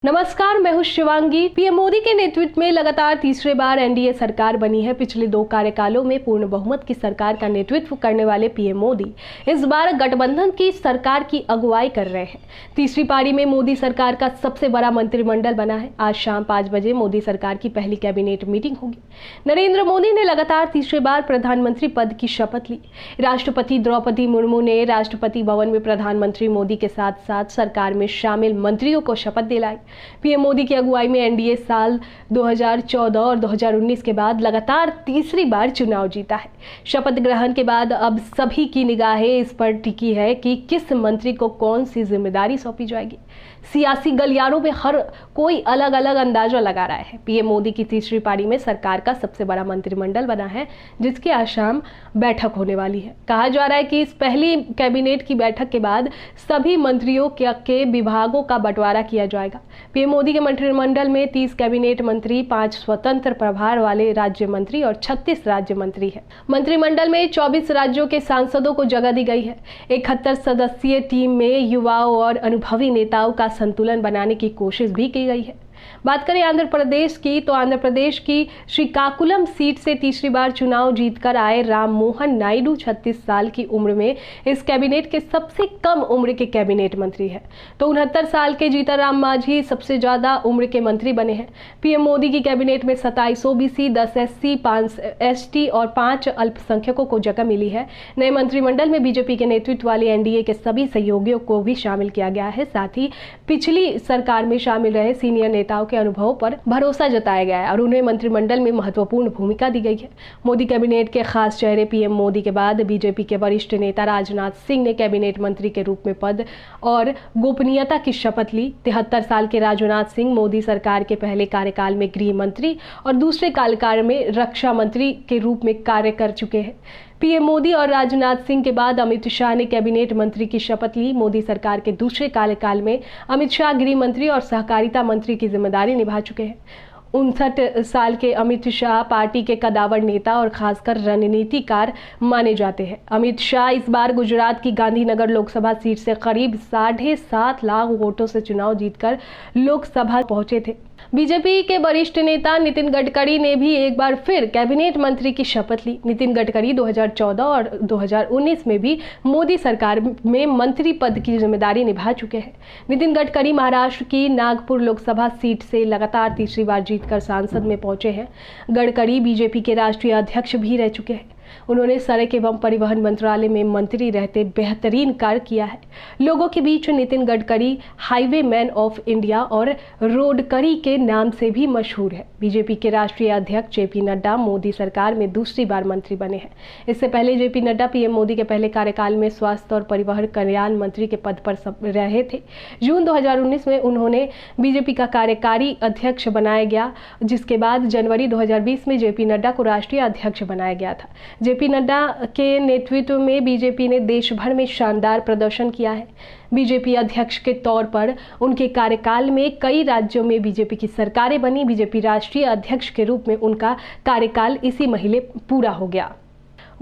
नमस्कार, मैं हूं शिवांगी। पीएम मोदी के नेतृत्व में लगातार तीसरी बार एनडीए सरकार बनी है। पिछले 2 कार्यकालों में पूर्ण बहुमत की सरकार का नेतृत्व करने वाले पीएम मोदी इस बार गठबंधन की सरकार की अगुवाई कर रहे हैं। तीसरी पारी में मोदी सरकार का सबसे बड़ा मंत्रिमंडल बना है। आज शाम 5 बजे मोदी सरकार की पहली कैबिनेट मीटिंग होगी। नरेंद्र मोदी ने लगातार तीसरी बार प्रधानमंत्री पद की शपथ ली। राष्ट्रपति द्रौपदी मुर्मू ने राष्ट्रपति भवन में प्रधानमंत्री मोदी के साथ साथ सरकार में शामिल मंत्रियों को शपथ दिलाई। पीएम मोदी की अगुवाई में एनडीए साल 2014 और 2019 के बाद लगातार तीसरी बार चुनाव जीता है। शपथ ग्रहण के बाद अब सभी की निगाहें इस पर टिकी है कि किस मंत्री को कौन सी जिम्मेदारी सौंपी जाएगी। सियासी गलियारों में हर कोई अलग अलग अंदाजा लगा रहा है। पीएम मोदी की तीसरी पारी में सरकार का सबसे बड़ा मंत्रिमंडल बना है, जिसकी आज शाम बैठक होने वाली है। कहा जा रहा है कि इस पहली कैबिनेट की बैठक के बाद सभी मंत्रियों के विभागों का बंटवारा किया जाएगा। पीएम मोदी के मंत्रिमंडल में 30 कैबिनेट मंत्री, 5 स्वतंत्र प्रभार वाले राज्य मंत्री और 36 राज्य मंत्री है। मंत्रिमंडल में 24 राज्यों के सांसदों को जगह दी गई है। 71 सदस्यीय टीम में युवाओं और अनुभवी नेताओं का संतुलन बनाने की कोशिश भी की गई है। बात करें आंध्र प्रदेश की, तो आंध्र प्रदेश की श्रीकाकुलम सीट से तीसरी बार चुनाव जीतकर आए राम मोहन नायडू 36 साल की उम्र में इस कैबिनेट के सबसे कम उम्र के कैबिनेट मंत्री हैं। तो 69 साल के जीतनराम मांझी सबसे ज्यादा उम्र के मंत्री बने हैं। पीएम मोदी की कैबिनेट में 27 ओबीसी, 10 एससी, 5 एसटी और 5 अल्पसंख्यकों को जगह मिली है। नए मंत्रिमंडल में बीजेपी के नेतृत्व वाली एनडीए के सभी सहयोगियों को भी शामिल किया गया है। साथ ही पिछली सरकार में शामिल रहे सीनियर नेताओं के अनुभव पर भरोसा जताया गया है और उन्हें मंत्रिमंडल में महत्वपूर्ण भूमिका दी गई है। मोदी कैबिनेट के खास चेहरे पीएम मोदी के बाद बीजेपी के वरिष्ठ नेता राजनाथ सिंह ने कैबिनेट मंत्री के रूप में पद और गोपनीयता की शपथ ली। 73 साल के राजनाथ सिंह मोदी सरकार के पहले कार्यकाल में गृह मंत्री और दूसरे कार्यकाल में रक्षा मंत्री के रूप में कार्य कर चुके हैं। पीएम मोदी और राजनाथ सिंह के बाद अमित शाह ने कैबिनेट मंत्री की शपथ ली। मोदी सरकार के दूसरे कार्यकाल में अमित शाह गृह मंत्री और सहकारिता मंत्री की जिम्मेदारी निभा चुके हैं। 59 साल के अमित शाह पार्टी के कदावर नेता और खासकर रणनीतिकार माने जाते हैं। अमित शाह इस बार गुजरात की गांधीनगर लोकसभा सीट से करीब 7.5 लाख वोटों से चुनाव जीतकर लोकसभा पहुंचे थे। बीजेपी के वरिष्ठ नेता नितिन गडकरी ने भी एक बार फिर कैबिनेट मंत्री की शपथ ली। नितिन गडकरी 2014 और 2019 में भी मोदी सरकार में मंत्री पद की जिम्मेदारी निभा चुके हैं। नितिन गडकरी महाराष्ट्र की नागपुर लोकसभा सीट से लगातार तीसरी बार जीतकर सांसद में पहुंचे हैं। गडकरी बीजेपी के राष्ट्रीय अध्यक्ष भी रह चुके हैं। उन्होंने सड़क एवं परिवहन मंत्रालय में मंत्री रहते बेहतरीन कार्य किया है। लोगों के बीच Nitin Gadkari highway man of India और रोडकरी के नाम से भी मशहूर है। बीजेपी के राष्ट्रीय अध्यक्ष जेपी नड्डा मोदी सरकार में दूसरी बार मंत्री बने हैं। इससे पहले जेपी नड्डा पीएम मोदी के पहले कार्यकाल में स्वास्थ्य और परिवहन कल्याण मंत्री के पद पर रहे थे। जून 2019 में उन्होंने बीजेपी का कार्यकारी अध्यक्ष बनाया गया, जिसके बाद जनवरी 2020 में जेपी नड्डा को राष्ट्रीय अध्यक्ष बनाया गया था। जेपी नड्डा के नेतृत्व में बीजेपी ने देश भर में शानदार प्रदर्शन किया है। बीजेपी अध्यक्ष के तौर पर उनके कार्यकाल में कई राज्यों में बीजेपी की सरकारें बनी। बीजेपी राष्ट्रीय अध्यक्ष के रूप में उनका कार्यकाल इसी महीने पूरा हो गया।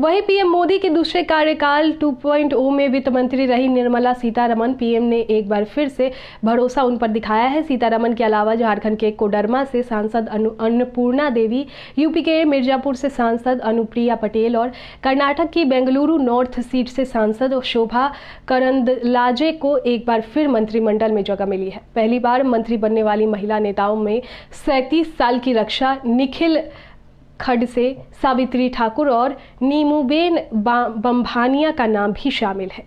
वहीं पीएम मोदी के दूसरे कार्यकाल 2.0 में वित्त मंत्री रही निर्मला सीतारमण पीएम ने एक बार फिर से भरोसा उन पर दिखाया है। सीतारमण के अलावा झारखंड के कोडरमा से सांसद अन्नपूर्णा देवी, यूपी के मिर्जापुर से सांसद अनुप्रिया पटेल और कर्नाटक की बेंगलुरु नॉर्थ सीट से सांसद शोभा करंदलाजे को एक बार फिर मंत्रिमंडल में जगह मिली है। पहली बार मंत्री बनने वाली महिला नेताओं में 37 साल की रक्षा निखिल खड से सावित्री ठाकुर और नीमूबेन बम्भानिया का नाम भी शामिल है।